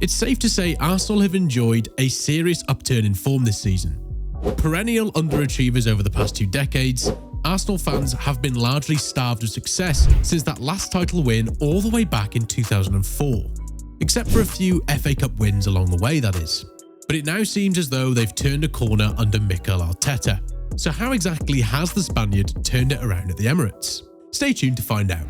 It's safe to say Arsenal have enjoyed a serious upturn in form this season. Perennial underachievers over the past 2 decades, Arsenal fans have been largely starved of success since that last title win all the way back in 2004. Except for a few FA Cup wins along the way, that is. But it now seems as though they've turned a corner under Mikel Arteta. So how exactly has the Spaniard turned it around at the Emirates? Stay tuned to find out.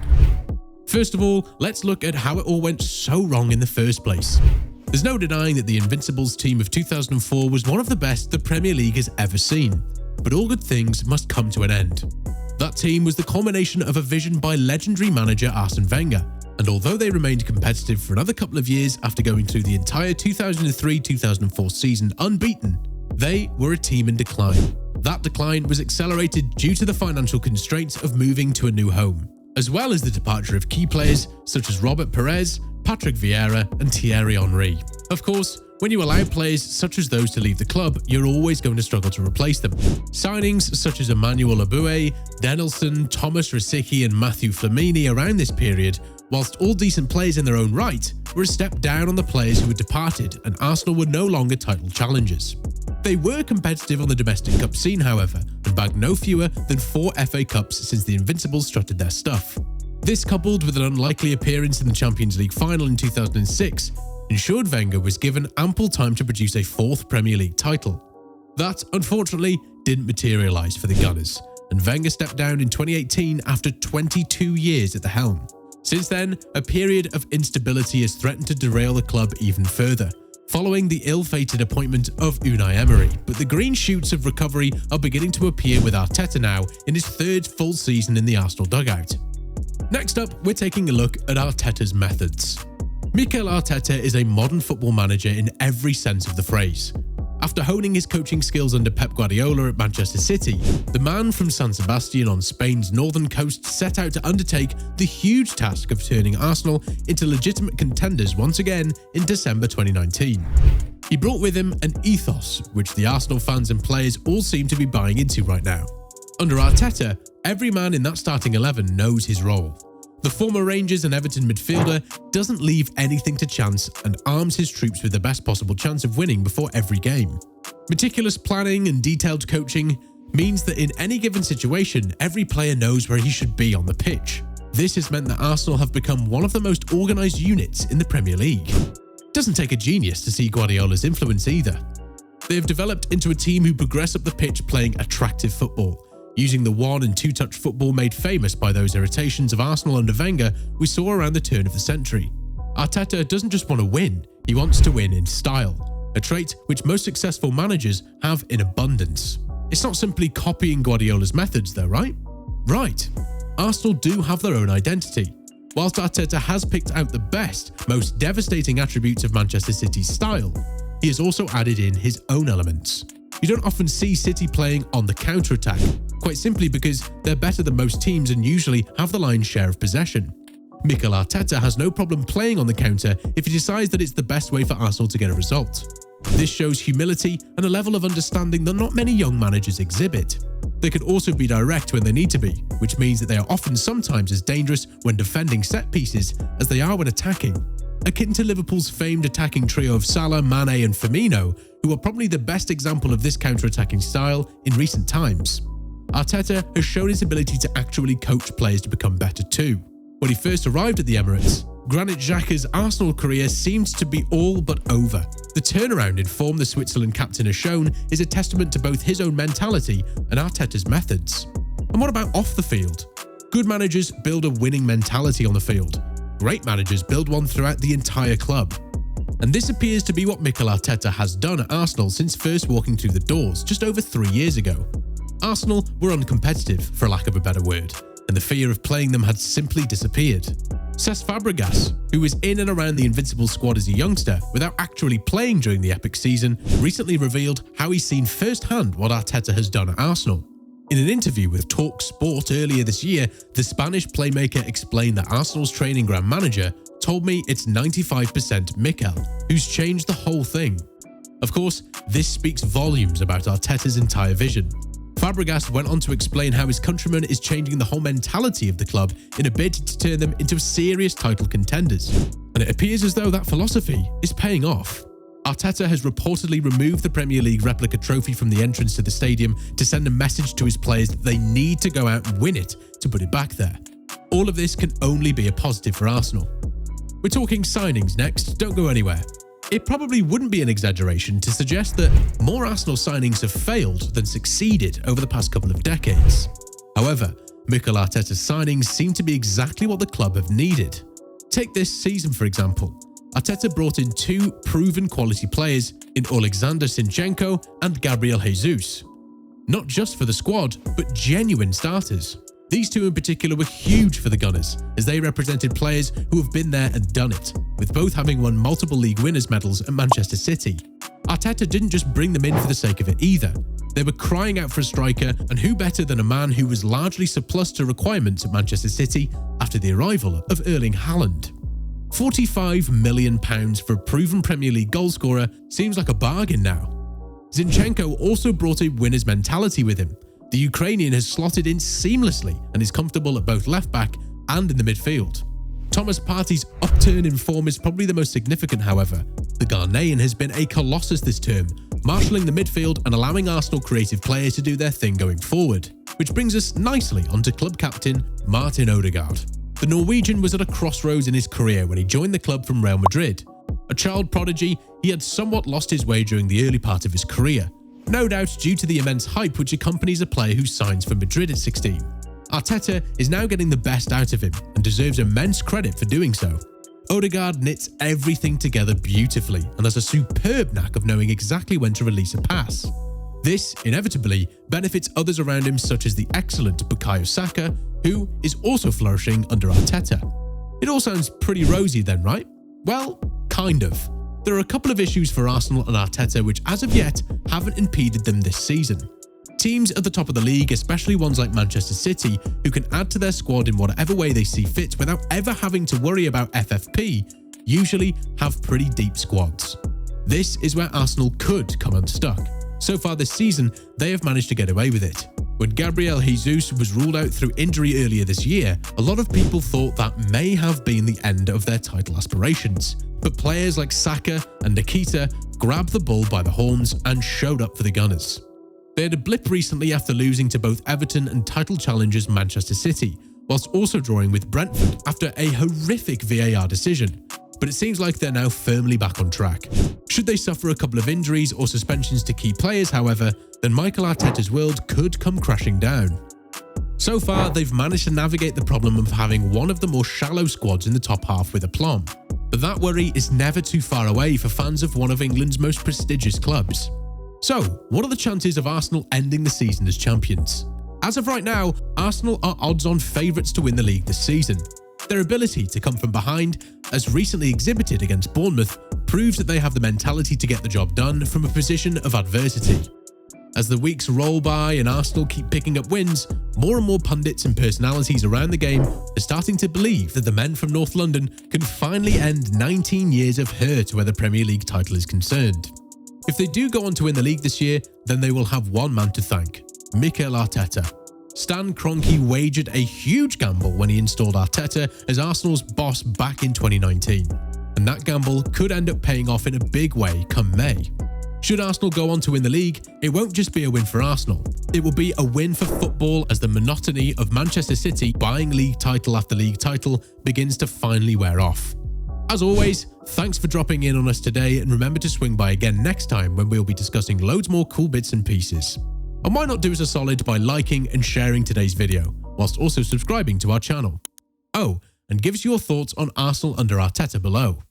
First of all, let's look at how it all went so wrong in the first place. There's no denying that the Invincibles team of 2004 was one of the best the Premier League has ever seen. But all good things must come to an end. That team was the culmination of a vision by legendary manager Arsene Wenger, and although they remained competitive for another couple of years after going through the entire 2003-2004 season unbeaten, they were a team in decline. That decline was accelerated due to the financial constraints of moving to a new home, as well as the departure of key players such as Robert Pires, Patrick Vieira and Thierry Henry. Of course, when you allow players such as those to leave the club, you're always going to struggle to replace them. Signings such as Emmanuel Abue, Denilson, Thomas Rosicky and Matthew Flamini around this period, whilst all decent players in their own right, were a step down on the players who had departed, and Arsenal were no longer title challengers. They were competitive on the domestic cup scene, however, and bagged no fewer than 4 FA Cups since the Invincibles strutted their stuff. This, coupled with an unlikely appearance in the Champions League final in 2006, ensured Wenger was given ample time to produce a 4th Premier League title. That, unfortunately, didn't materialise for the Gunners, and Wenger stepped down in 2018 after 22 years at the helm. Since then, a period of instability has threatened to derail the club even further, following the ill-fated appointment of Unai Emery, but the green shoots of recovery are beginning to appear with Arteta now in his 3rd full season in the Arsenal dugout. Next up, we're taking a look at Arteta's methods. Mikel Arteta is a modern football manager in every sense of the phrase. After honing his coaching skills under Pep Guardiola at Manchester City, the man from San Sebastian on Spain's northern coast set out to undertake the huge task of turning Arsenal into legitimate contenders once again in December 2019. He brought with him an ethos, which the Arsenal fans and players all seem to be buying into right now. Under Arteta, every man in that starting 11 knows his role. The former Rangers and Everton midfielder doesn't leave anything to chance and arms his troops with the best possible chance of winning before every game. Meticulous planning and detailed coaching means that in any given situation, every player knows where he should be on the pitch. This has meant that Arsenal have become one of the most organised units in the Premier League. It doesn't take a genius to see Guardiola's influence either. They have developed into a team who progress up the pitch playing attractive football, using the 1- and 2-touch football made famous by those irritations of Arsenal under Wenger we saw around the turn of the century. Arteta doesn't just want to win, he wants to win in style, a trait which most successful managers have in abundance. It's not simply copying Guardiola's methods though, right? Right. Arsenal do have their own identity. Whilst Arteta has picked out the best, most devastating attributes of Manchester City's style, he has also added in his own elements. You don't often see City playing on the counter-attack, quite simply because they're better than most teams and usually have the lion's share of possession. Mikel Arteta has no problem playing on the counter if he decides that it's the best way for Arsenal to get a result. This shows humility and a level of understanding that not many young managers exhibit. They can also be direct when they need to be, which means that they are often sometimes as dangerous when defending set pieces as they are when attacking. Akin to Liverpool's famed attacking trio of Salah, Mane and Firmino, who are probably the best example of this counter-attacking style in recent times. Arteta has shown his ability to actually coach players to become better too. When he first arrived at the Emirates, Granit Xhaka's Arsenal career seemed to be all but over. The turnaround in form the Switzerland captain has shown is a testament to both his own mentality and Arteta's methods. And what about off the field? Good managers build a winning mentality on the field. Great managers build one throughout the entire club. And this appears to be what Mikel Arteta has done at Arsenal since first walking through the doors just over 3 years ago. Arsenal were uncompetitive, for lack of a better word, and the fear of playing them had simply disappeared. Cesc Fabregas, who was in and around the Invincibles squad as a youngster without actually playing during the epic season, recently revealed how he's seen firsthand what Arteta has done at Arsenal. In an interview with Talk Sport earlier this year, the Spanish playmaker explained that Arsenal's training ground manager told me it's 95% Mikel, who's changed the whole thing. Of course, this speaks volumes about Arteta's entire vision. Fabregas went on to explain how his countryman is changing the whole mentality of the club in a bid to turn them into serious title contenders. And it appears as though that philosophy is paying off. Arteta has reportedly removed the Premier League replica trophy from the entrance to the stadium to send a message to his players that they need to go out and win it to put it back there. All of this can only be a positive for Arsenal. We're talking signings next, don't go anywhere. It probably wouldn't be an exaggeration to suggest that more Arsenal signings have failed than succeeded over the past couple of decades. However, Mikel Arteta's signings seem to be exactly what the club have needed. Take this season for example. Arteta brought in two proven quality players in Alexander Zinchenko and Gabriel Jesus. Not just for the squad, but genuine starters. These two in particular were huge for the Gunners, as they represented players who have been there and done it, with both having won multiple league winners' medals at Manchester City. Arteta didn't just bring them in for the sake of it either. They were crying out for a striker, and who better than a man who was largely surplus to requirements at Manchester City after the arrival of Erling Haaland. £45 million for a proven Premier League goalscorer seems like a bargain now. Zinchenko also brought a winner's mentality with him. The Ukrainian has slotted in seamlessly and is comfortable at both left-back and in the midfield. Thomas Partey's upturn in form is probably the most significant, however. The Ghanaian has been a colossus this term, marshalling the midfield and allowing Arsenal creative players to do their thing going forward. Which brings us nicely onto club captain Martin Odegaard. The Norwegian was at a crossroads in his career when he joined the club from Real Madrid. A child prodigy, he had somewhat lost his way during the early part of his career, no doubt due to the immense hype which accompanies a player who signs for Madrid at 16. Arteta is now getting the best out of him and deserves immense credit for doing so. Odegaard knits everything together beautifully and has a superb knack of knowing exactly when to release a pass. This, inevitably, benefits others around him such as the excellent Bukayo Saka, who is also flourishing under Arteta. It all sounds pretty rosy then, right? Well, kind of. There are a couple of issues for Arsenal and Arteta which as of yet haven't impeded them this season. Teams at the top of the league, especially ones like Manchester City, who can add to their squad in whatever way they see fit without ever having to worry about FFP, usually have pretty deep squads. This is where Arsenal could come unstuck. So far this season, they have managed to get away with it. When Gabriel Jesus was ruled out through injury earlier this year, a lot of people thought that may have been the end of their title aspirations. But players like Saka and Nikita grabbed the bull by the horns and showed up for the Gunners. They had a blip recently after losing to both Everton and title challengers Manchester City, whilst also drawing with Brentford after a horrific VAR decision. But it seems like they're now firmly back on track. Should they suffer a couple of injuries or suspensions to key players, however, then Mikel Arteta's world could come crashing down. So far, they've managed to navigate the problem of having one of the more shallow squads in the top half with aplomb. But that worry is never too far away for fans of one of England's most prestigious clubs. So, what are the chances of Arsenal ending the season as champions? As of right now, Arsenal are odds-on favourites to win the league this season. Their ability to come from behind, as recently exhibited against Bournemouth, proves that they have the mentality to get the job done from a position of adversity. As the weeks roll by and Arsenal keep picking up wins, more and more pundits and personalities around the game are starting to believe that the men from North London can finally end 19 years of hurt where the Premier League title is concerned. If they do go on to win the league this year, then they will have one man to thank: Mikel Arteta. Stan Kroenke wagered a huge gamble when he installed Arteta as Arsenal's boss back in 2019, and that gamble could end up paying off in a big way come May. Should Arsenal go on to win the league, it won't just be a win for Arsenal. It will be a win for football as the monotony of Manchester City buying league title after league title begins to finally wear off. As always, thanks for dropping in on us today, and remember to swing by again next time when we'll be discussing loads more cool bits and pieces. And why not do us a solid by liking and sharing today's video, whilst also subscribing to our channel. Oh, and give us your thoughts on Arsenal under Arteta below.